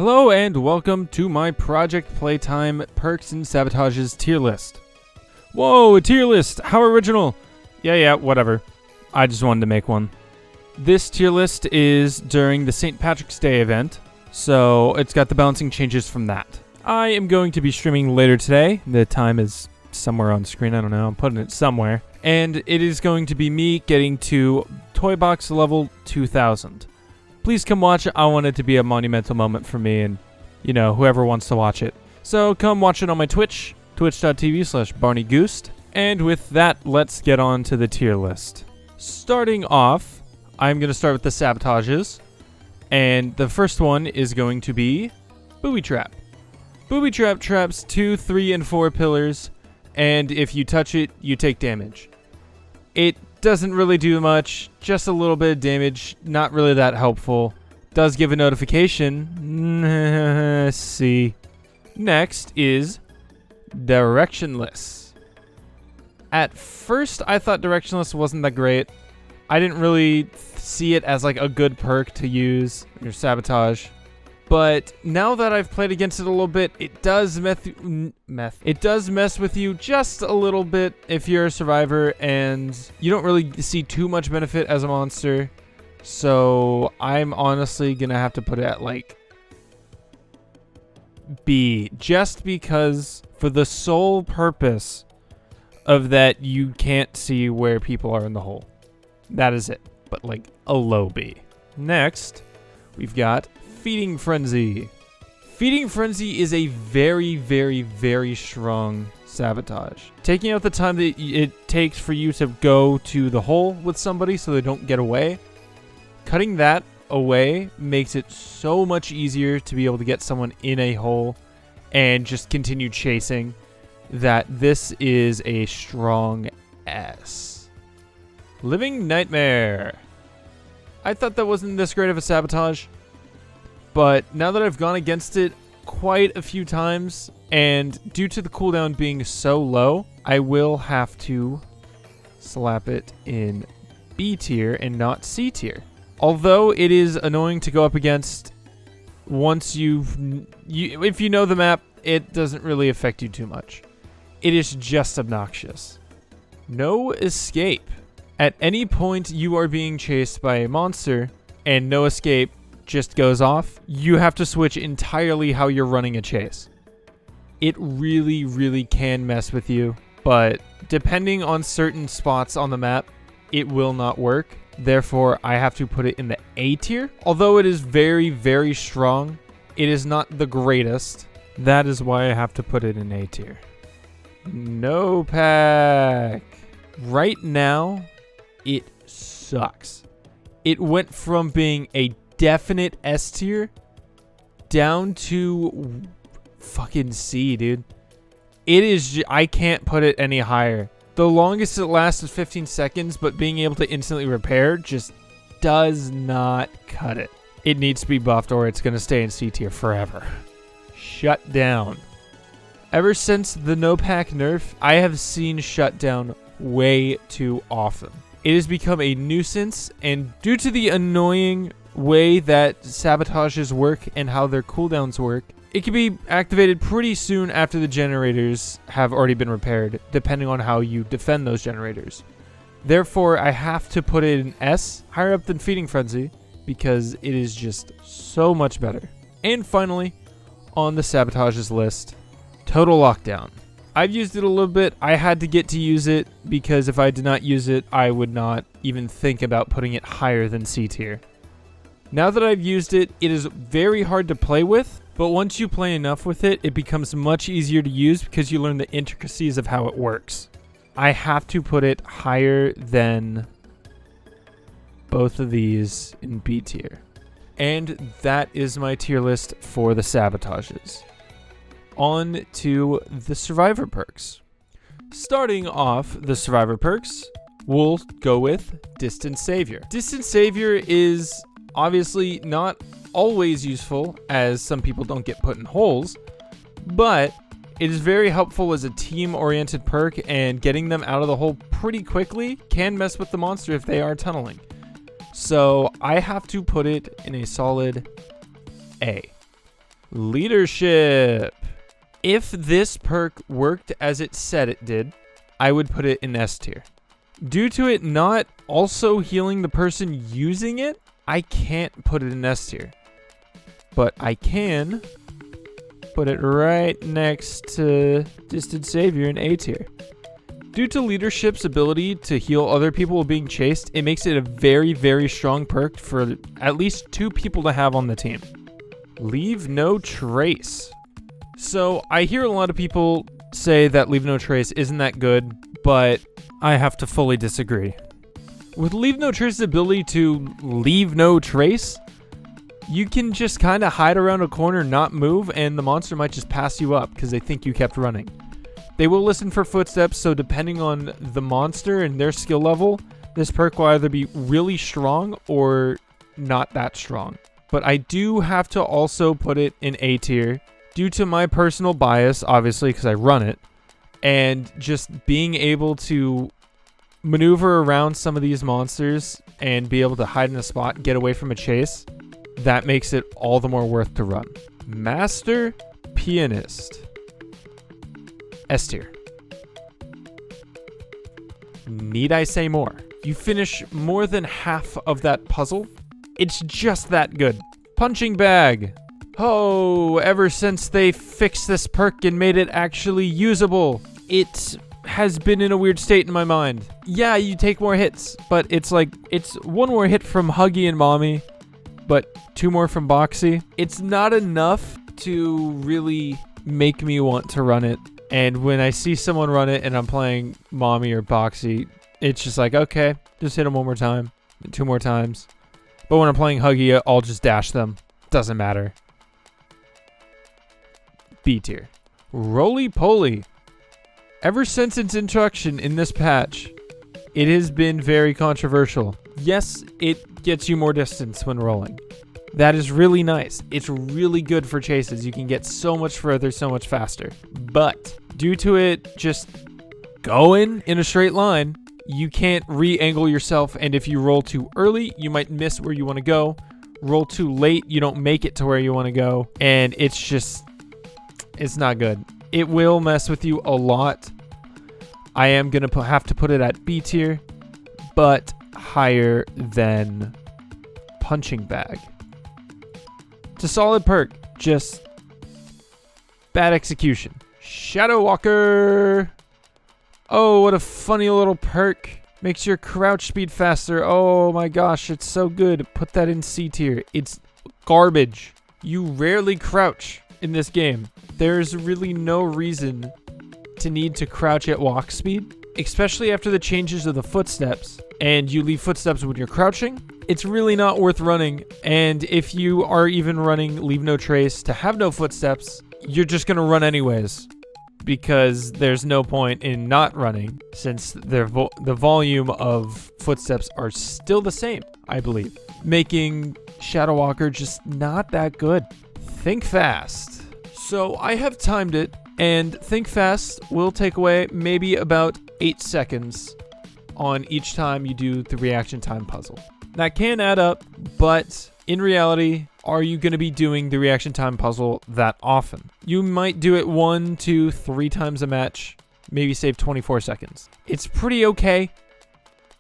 Hello and welcome to my Project Playtime Perks and Sabotages tier list. Whoa, a tier list! How original! Yeah, whatever. I just wanted to make one. This tier list is during the St. Patrick's Day event, so it's got the balancing changes from that. I am going to be streaming later today. The time is somewhere on screen, I don't know, I'm putting it somewhere. And it is going to be me getting to Toy Box level 2000. Please come watch it. I want it to be a monumental moment for me and, whoever wants to watch it. So come watch it on my Twitch, twitch.tv/BarneyGoost. And with that, let's get on to the tier list. Starting off, I'm going to start with the sabotages. And the first one is going to be Booby Trap. Booby Trap traps 2, 3, and 4 pillars. And if you touch it, you take damage. It doesn't really do much, just a little bit of damage, not really that helpful. Does give a notification. See. Next is Directionless. At first, I thought Directionless wasn't that great. I didn't really see it as like a good perk to use or sabotage. But now that I've played against it a little bit, it does mess with you just a little bit if you're a survivor and you don't really see too much benefit as a monster. So I'm honestly gonna have to put it at like B, just because for the sole purpose of that you can't see where people are in the hole. That is it, but like a low B. Next, we've got Feeding Frenzy. Feeding Frenzy is a very, very, very strong sabotage. Taking out the time that it takes for you to go to the hole with somebody so they don't get away, cutting that away makes it so much easier to be able to get someone in a hole and just continue chasing, that this is a strong S. Living Nightmare. I thought that wasn't this great of a sabotage. But now that I've gone against it quite a few times, and due to the cooldown being so low, I will have to slap it in B tier and not C tier. Although it is annoying to go up against, once if you know the map, it doesn't really affect you too much. It is just obnoxious. No Escape. At any point you are being chased by a monster and no escape just goes off, you have to switch entirely how you're running a chase. It really, really can mess with you, but depending on certain spots on the map, it will not work. Therefore, I have to put it in the A tier. Although it is very, very strong, it is not the greatest. That is why I have to put it in A tier. No pack. Right now, it sucks. It went from being a definite S tier down to fucking C, dude. It is I can't put it any higher. The longest it lasts is 15 seconds, but being able to instantly repair just does not cut it. It needs to be buffed or it's going to stay in C tier forever. Shut down. Ever since the no pack nerf, I have seen shutdown way too often. It has become a nuisance, and due to the annoying way that sabotages work and how their cooldowns work, it can be activated pretty soon after the generators have already been repaired, depending on how you defend those generators. Therefore, I have to put it in S, higher up than Feeding Frenzy, because it is just so much better. And finally, on the sabotages list, Total Lockdown. I've used it a little bit. I had to get to use it because if I did not use it, I would not even think about putting it higher than C tier. Now that I've used it, it is very hard to play with, but once you play enough with it, it becomes much easier to use because you learn the intricacies of how it works. I have to put it higher than both of these in B tier. And that is my tier list for the sabotages. On to the survivor perks. Starting off the survivor perks, we'll go with Distant Savior. Distant Savior is obviously not always useful, as some people don't get put in holes, but it is very helpful as a team-oriented perk, and getting them out of the hole pretty quickly can mess with the monster if they are tunneling. So I have to put it in a solid A. Leadership. If this perk worked as it said it did, I would put it in S tier. Due to it not also healing the person using it, I can't put it in S tier. But I can put it right next to Distant Savior in A tier. Due to leadership's ability to heal other people while being chased, it makes it a very, very strong perk for at least 2 people to have on the team. Leave no trace. So I hear a lot of people say that Leave No Trace isn't that good, but I have to fully disagree. With Leave No Trace's ability to leave no trace, you can just kind of hide around a corner, not move, and the monster might just pass you up because they think you kept running. They will listen for footsteps, so depending on the monster and their skill level, this perk will either be really strong or not that strong. But I do have to also put it in A tier due to my personal bias, obviously, because I run it, and just being able to maneuver around some of these monsters and be able to hide in a spot, get away from a chase, that makes it all the more worth to run. Master Pianist. S tier. Need I say more? You finish more than half of that puzzle, it's just that good. Punching Bag. Oh, ever since they fixed this perk and made it actually usable, it has been in a weird state in my mind. Yeah, you take more hits, but it's like, it's 1 more hit from Huggy and Mommy, but 2 more from Boxy. It's not enough to really make me want to run it. And when I see someone run it and I'm playing Mommy or Boxy, it's just like, okay, just hit them 1 more time, 2 more times. But when I'm playing Huggy, I'll just dash them. Doesn't matter. B tier. Roly Poly. Ever since its introduction in this patch, it has been very controversial. Yes, it gets you more distance when rolling. That is really nice. It's really good for chases. You can get so much further, so much faster. But due to it just going in a straight line, you can't re-angle yourself, and if you roll too early, you might miss where you want to go. Roll too late, you don't make it to where you want to go, and it's not good. It will mess with you a lot. I am going to have to put it at B tier, but higher than Punching Bag. It's a solid perk, just bad execution. Shadow Walker. Oh, what a funny little perk. Makes your crouch speed faster. Oh my gosh, it's so good. Put that in C tier. It's garbage. You rarely crouch in this game. There's really no reason to need to crouch at walk speed, especially after the changes of the footsteps, and you leave footsteps when you're crouching. It's really not worth running, and if you are even running Leave No Trace to have no footsteps, you're just going to run anyways, because there's no point in not running, since the volume of footsteps are still the same, I believe, making Shadow Walker just not that good. Think Fast. So I have timed it, and Think Fast will take away maybe about 8 seconds on each time you do the reaction time puzzle. That can add up, but in reality, are you going to be doing the reaction time puzzle that often? You might do it 1, 2, 3 times a match, maybe save 24 seconds. It's pretty okay,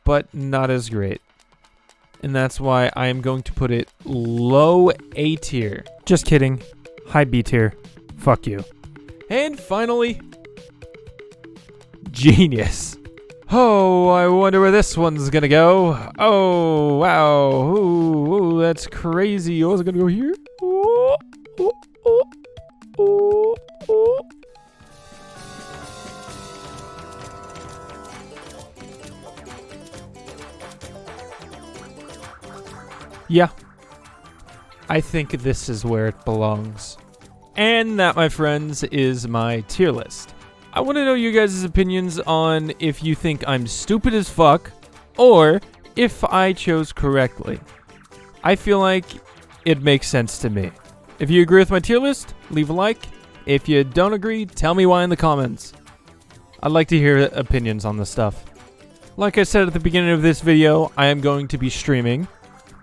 but not as great. And that's why I am going to put it low A tier. Just kidding. High B tier. Fuck you. And finally, Genius. Oh, I wonder where this one's gonna go. Oh, wow. Ooh, that's crazy. Oh, is it gonna go here? Oh, oh, oh, oh, oh. Yeah. I think this is where it belongs. And that, my friends, is my tier list. I want to know you guys' opinions on if you think I'm stupid as fuck or if I chose correctly. I feel like it makes sense to me. If you agree with my tier list, leave a like. If you don't agree, tell me why in the comments. I'd like to hear opinions on this stuff. Like I said at the beginning of this video, I am going to be streaming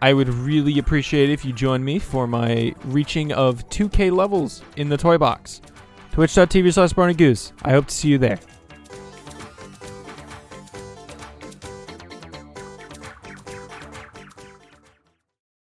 I would really appreciate it if you join me for my reaching of 2K levels in the toy box. Twitch.tv/BarneyGoose. I hope to see you there.